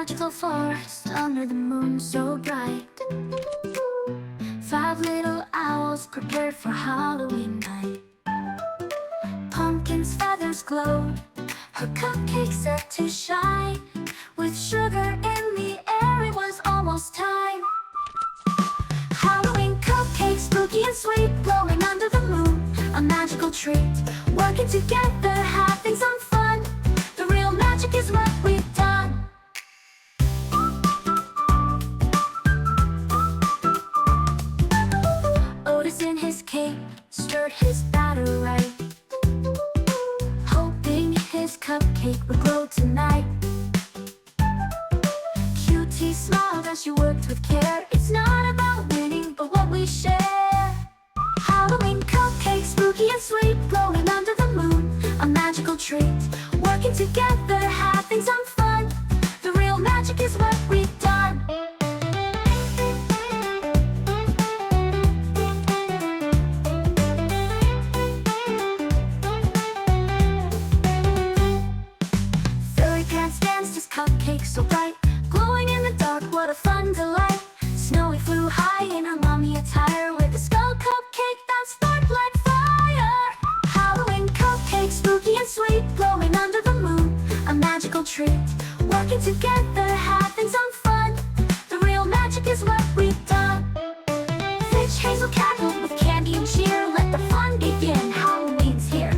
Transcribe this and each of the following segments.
magical forest under the moon so bright. 5 little owls prepared for Halloween night. Pumpkin's feathers glowed, her cupcake set to shine. With sugar in the air, it was almost time. Halloween cupcakes, spooky and sweet, glowing under the moon, a magical treat. Working together, having some fun. The real magic is what we've done. Otis in his cape stirred his batter right, hoping his cupcake would glow tonight. Cutie smiled as she worked with care. It's not about winning, but what we share. Halloween cupcakes, spooky and sweet, glowing under the moon, a magical treat. Working together, having some fun. The real magic is what we've done. Furry Pants danced his cupcake so bright, glowing in the dark, what a fun delight. Snowy flew high in her mommy attire, with a skull cupcake that sparked like fire. Halloween cupcake, spooky and sweet, glowing under the moon, a magical treat. Working together, having some fun. The real magic is what we've done. Fitch Hazel cackled with candy and cheer. Let the fun begin, Halloween's here.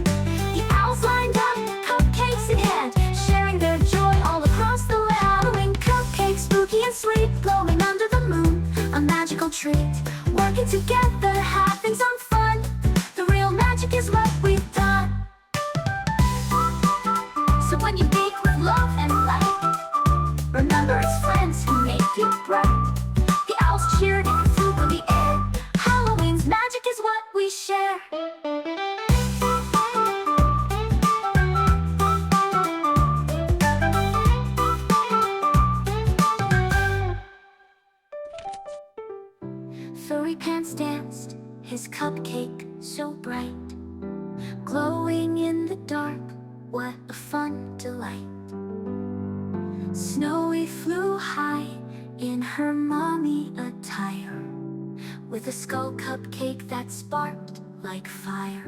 The owls lined up, cupcakes in hand, sharing their joy all across the land. Halloween cupcake, spooky and sweet, glowing under the moon, a magical treat. Working together, having some fun. The real magic is what we've done. So when you bake with love and light, remember it's friends who make you bright. The owls cheered and flew through the air. Halloween's magic is what we share. Furry Pants danced, his cupcake so bright, glowing in the dark, what a fun delight. Snowy flew high in her mommy attire, with a skull cupcake that sparked like fire.